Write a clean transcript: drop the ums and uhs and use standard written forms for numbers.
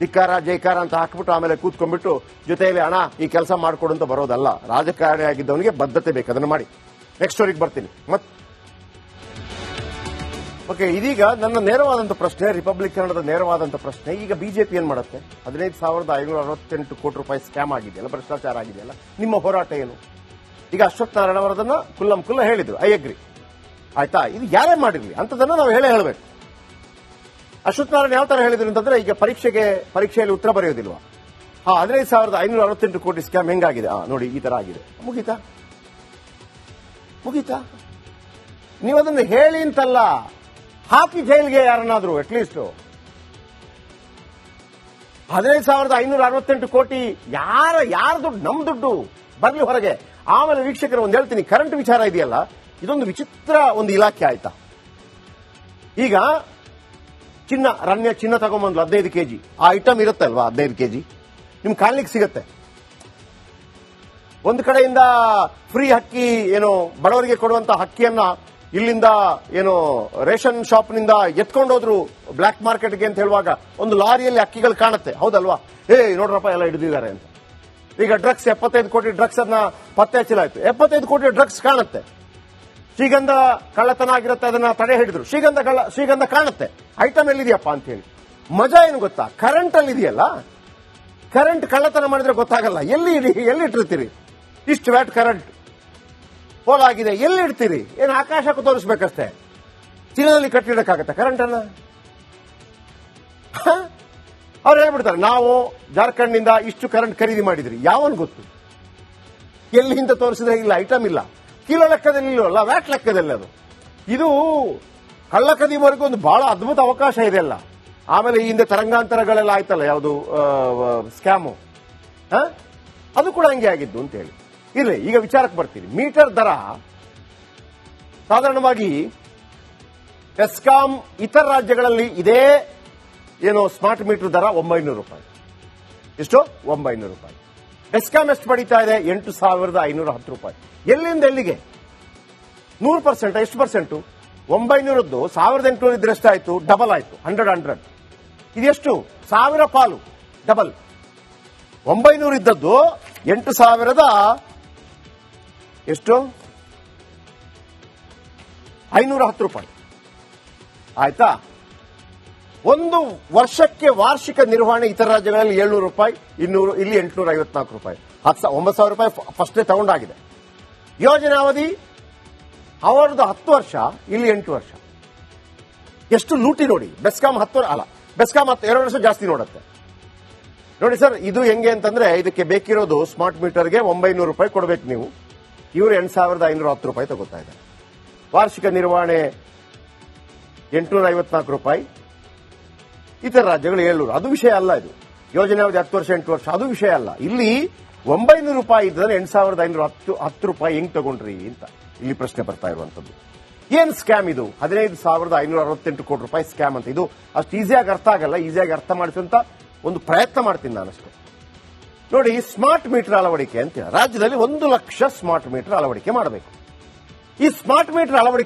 ಧಿಕ್ಕಾರ ಜೈಕಾರ ಅಂತ ಹಾಕ್ಬಿಟ್ಟು ಆಮೇಲೆ ಕೂತ್ಕೊಂಡ್ಬಿಟ್ಟು ಜೊತೆಯಲ್ಲಿ ಹಣ ಈ ಕೆಲಸ ಮಾಡಿಕೊಡು ಅಂತ ಬರೋದಲ್ಲ. ರಾಜಕಾರಣಿ ಆಗಿದ್ದವನಿಗೆ ಬದ್ಧತೆ ಬೇಕು, ಅದನ್ನು ಮಾಡಿ. ನೆಕ್ಸ್ಟ್ ಸ್ಟೋರಿಗೆ ಬರ್ತೀನಿ ಓಕೆ. ಇದೀಗ ನನ್ನ ನೇರವಾದಂಥ ಪ್ರಶ್ನೆ, ರಿಪಬ್ಲಿಕ್ ಕನ್ನಡದ ನೇರವಾದಂಥ ಪ್ರಶ್ನೆ, ಈಗ ಬಿಜೆಪಿ ಏನ್ ಮಾಡುತ್ತೆ? 15,568 ಕೋಟಿ ರೂಪಾಯಿ ಸ್ಕ್ಯಾಮ್ ಆಗಿದೆಯಲ್ಲ, ಭ್ರಷ್ಟಾಚಾರ ಆಗಿದೆಯಲ್ಲ, ನಿಮ್ಮ ಹೋರಾಟ ಏನು? ಈಗ ಅಶ್ವಥ್ ನಾರಾಯಣ ಅವರದನ್ನ ಕುಲ್ಲ ಹೇಳಿದ್ರು, ಐ ಅಗ್ರಿ, ಆಯ್ತಾ? ಇದು ಯಾರೇ ಮಾಡಿರ್ಲಿ ಅಂತದನ್ನ ನಾವು ಹೇಳಬೇಕು. ಅಶ್ವಥ್ ನಾರಾಯಣ ಯಾವ ತರ ಹೇಳಿದ್ರು ಅಂತಂದ್ರೆ, ಈಗ ಪರೀಕ್ಷೆಯಲ್ಲಿ ಉತ್ತರ ಬರೆಯೋದಿಲ್ವಾ? 15,568 ಕೋಟಿ ಸ್ಕ್ಯಾಮ್ ಹೆಂಗಾಗಿದೆ ನೋಡಿ, ಈ ತರ ಆಗಿದೆ. ಮುಗೀತಾ? ನೀವದನ್ನು ಹೇಳಿ ಅಂತಲ್ಲ, ಹಾಕಿ ಜೈಲ್ಗೆ ಯಾರನ್ನಾದ್ರೂ ಅಟ್ಲೀಸ್ಟ್. 15,568 ಕೋಟಿ ಯಾರ ದುಡ್ಡು? ನಮ್ ದುಡ್ಡು ಬರ್ಲಿ ಹೊರಗೆ. ಆಮೇಲೆ ವೀಕ್ಷಕರು ಒಂದು ಹೇಳ್ತೀನಿ, ಕರೆಂಟ್ ವಿಚಾರ ಇದೆಯಲ್ಲ, ಇದೊಂದು ವಿಚಿತ್ರ ಒಂದು ಇಲಾಖೆ ಆಯ್ತಾ. ಈಗ ರಮ್ಯ ಚಿನ್ನ ತಗೊಂಬಂದ್ಲು 15 ಕೆಜಿ, ಆ ಐಟಮ್ ಇರುತ್ತೆ ಅಲ್ವಾ, 15 ಕೆಜಿ ನಿಮ್ ಕಾಣ್ಲಿಕ್ಕೆ ಸಿಗುತ್ತೆ. ಒಂದು ಕಡೆಯಿಂದ ಫ್ರೀ ಅಕ್ಕಿ, ಏನೋ ಬಡವರಿಗೆ ಕೊಡುವಂತ ಅಕ್ಕಿಯನ್ನ ಇಲ್ಲಿಂದ ಏನೋ ರೇಷನ್ ಶಾಪ್ನಿಂದ ಎತ್ಕೊಂಡೋದ್ರು ಬ್ಲಾಕ್ ಮಾರ್ಕೆಟ್ಗೆ ಅಂತ ಹೇಳುವಾಗ ಒಂದು ಲಾರಿಯಲ್ಲಿ ಅಕ್ಕಿಗಳು ಕಾಣುತ್ತೆ, ಹೌದಲ್ವಾ? ನೋಡ್ರಪ್ಪ ಎಲ್ಲ ಹಿಡಿದಿದ್ದಾರೆ ಅಂತ. ಈಗ ಡ್ರಗ್ಸ್ 75 ಕೋಟಿ ಡ್ರಗ್ಸ್ ಅದನ್ನ ಪತ್ತೆ ಹಚ್ಚಲಾಯ್ತು. 75 ಕೋಟಿ ಡ್ರಗ್ಸ್ ಕಾಣುತ್ತೆ. ಶ್ರೀಗಂಧ ಕಳ್ಳತನ ಆಗಿರುತ್ತೆ, ಅದನ್ನ ತಡೆ ಹಿಡಿದ್ರು. ಶ್ರೀಗಂಧ ಕಾಣುತ್ತೆ, ಐಟಮ್ ಎಲ್ಲಿದೆಯಪ್ಪ ಅಂತ ಹೇಳಿ. ಮಜಾ ಏನು ಗೊತ್ತಾ? ಕರೆಂಟ್ ಅಲ್ಲಿ ಇದೆಯಲ್ಲ, ಕರೆಂಟ್ ಕಳ್ಳತನ ಮಾಡಿದ್ರೆ ಗೊತ್ತಾಗಲ್ಲ. ಎಲ್ಲಿ ಇಟ್ಟಿರ್ತೀರಿ? ಇಷ್ಟು ವ್ಯಾಟ್ ಕರೆಂಟ್ ಪೋಲಾಗಿದೆ, ಎಲ್ಲಿ ಇಡ್ತೀರಿ? ಏನು ಆಕಾಶಕ್ಕೂ ತೋರಿಸ್ಬೇಕಷ್ಟೇ. ಚೀನಾದಲ್ಲಿ ಕಟ್ಟಿಡಕ್ಕಾಗತ್ತೆ ಕರೆಂಟ್ ಅನ್ನ? ಅವ್ರು ಹೇಳ್ಬಿಡ್ತಾರೆ, ನಾವು ಜಾರ್ಖಂಡ್ನಿಂದ ಇಷ್ಟು ಕರೆಂಟ್ ಖರೀದಿ ಮಾಡಿದ್ರಿ. ಯಾವನ್ ಗೊತ್ತು? ಎಲ್ಲಿಂದ ತೋರಿಸಿದ್ರೆ ಇಲ್ಲ, ಐಟಮ್ ಇಲ್ಲ. ಕಿಲೋ ಲೆಕ್ಕದಲ್ಲಿ ಇಲ್ಲವಲ್ಲ, ವ್ಯಾಟ್ ಲೆಕ್ಕದಲ್ಲಿ ಅದು. ಇದು ಕಳ್ಳಕದಿವರೆಗೂ ಒಂದು ಬಹಳ ಅದ್ಭುತ ಅವಕಾಶ ಇದೆ ಅಲ್ಲ. ಆಮೇಲೆ ಈ ಹಿಂದೆ ತರಂಗಾಂತರಗಳೆಲ್ಲ ಆಯ್ತಲ್ಲ, ಯಾವುದು ಸ್ಕ್ಯಾಮು, ಅದು ಕೂಡ ಹಂಗೆ ಆಗಿದ್ದು ಅಂತ ಹೇಳಿ. ಇರ್ಲಿ, ಈಗ ವಿಚಾರಕ್ಕೆ ಬರ್ತೀನಿ. ಮೀಟರ್ ದರ ಸಾಧಾರಣವಾಗಿ ಬೆಸ್ಕಾಂ ಇತರ ರಾಜ್ಯಗಳಲ್ಲಿ ಇದೇ ಏನೋ ಸ್ಮಾರ್ಟ್ ಮೀಟರ್ ದರ 900 ರೂಪಾಯಿ. ಎಷ್ಟು? 900 ರೂಪಾಯಿ. ಬೆಸ್ಕಾಂ ಎಷ್ಟು ಪಡೀತಾ ಇದೆ? 8,510 ರೂಪಾಯಿ. ಎಲ್ಲಿಂದ ಎಲ್ಲಿಗೆ? 100%. ಎಷ್ಟು ಪರ್ಸೆಂಟು? 900ದ್ದು 1,800 ಇದ್ರೆ ಎಷ್ಟಾಯ್ತು? ಡಬಲ್ ಆಯ್ತು. 100. ಇದೆಷ್ಟು? 1000 ಪಾಲು ಡಬಲ್. 900 ಇದ್ದದ್ದು 8,000 ಎಷ್ಟು? 510 ರೂಪಾಯಿ ಆಯ್ತಾ? ಒಂದು ವರ್ಷಕ್ಕೆ ವಾರ್ಷಿಕ ನಿರ್ವಹಣೆ ಇತರ ರಾಜ್ಯಗಳಲ್ಲಿ 700 ರೂಪಾಯಿ, 200, ಇಲ್ಲಿ 854 ರೂಪಾಯಿ. 9,000 ರೂಪಾಯಿ ಫಸ್ಟೇ ತಗೊಂಡಾಗಿದೆ. ಯೋಜನೆ ಅವಧಿ ಅವರದ್ದು 10 ವರ್ಷ, ಇಲ್ಲಿ 8 ವರ್ಷ. ಎಷ್ಟು ಲೂಟಿ ನೋಡಿ. ಬೆಸ್ಕಾಂ 10 ಅಲ್ಲ, ಬೆಸ್ಕಾಂ 2 ವರ್ಷ ಜಾಸ್ತಿ ನೋಡುತ್ತೆ ನೋಡಿ ಸರ್. ಇದು ಹೆಂಗೆ ಅಂತಂದ್ರೆ, ಇದಕ್ಕೆ ಬೇಕಿರೋದು ಸ್ಮಾರ್ಟ್ ಮೀಟರ್ಗೆ 900 ರೂಪಾಯಿ ಕೊಡಬೇಕು ನೀವು. ಇವರು 8,510 ರೂಪಾಯಿ ತಗೋತಾ ಇದ್ದಾರೆ. ವಾರ್ಷಿಕ ನಿರ್ವಹಣೆ 854 ರೂಪಾಯಿ, ಇತರ ರಾಜ್ಯಗಳು 700. ಅದು ವಿಷಯ ಅಲ್ಲ. ಇದು ಯೋಜನೆ ಅವಧಿ 10 ವರ್ಷ 8 ವರ್ಷ, ಅದು ವಿಷಯ ಅಲ್ಲ. ಇಲ್ಲಿ 900 ರೂಪಾಯಿ ಇದ್ದರೆ 8,510 ರೂಪಾಯಿ ಹೆಂಗ್ ತಗೊಂಡ್ರಿ ಅಂತ ಇಲ್ಲಿ ಪ್ರಶ್ನೆ ಬರ್ತಾ ಇರುವಂತದ್ದು. ಏನ್ ಸ್ಕ್ಯಾಮ್ ಇದು? 15,568 ಕೋಟಿ ರೂಪಾಯಿ ಸ್ಕ್ಯಾಮ್ ಅಂತ. ಇದು ಅಷ್ಟು ಈಸಿಯಾಗಿ ಅರ್ಥ ಆಗಲ್ಲ. ಈಸಿಯಾಗಿ ಅರ್ಥ ಮಾಡಿಸುವಂತ ಒಂದು ಪ್ರಯತ್ನ ಮಾಡ್ತೀನಿ ನಾನಷ್ಟೇ. ನೋಡಿ, ಸ್ಮಾರ್ಟ್ ಮೀಟರ್ ಅಳವಡಿಕೆ ಅಂತ ರಾಜ್ಯದಲ್ಲಿ 1 ಲಕ್ಷ ಸ್ಮಾರ್ಟ್ ಮೀಟರ್ ಅಳವಡಿಕೆ ಮಾಡಬೇಕು. ಈ ಸ್ಮಾರ್ಟ್ ಮೀಟರ್ ಅಳವಡಿಕೆ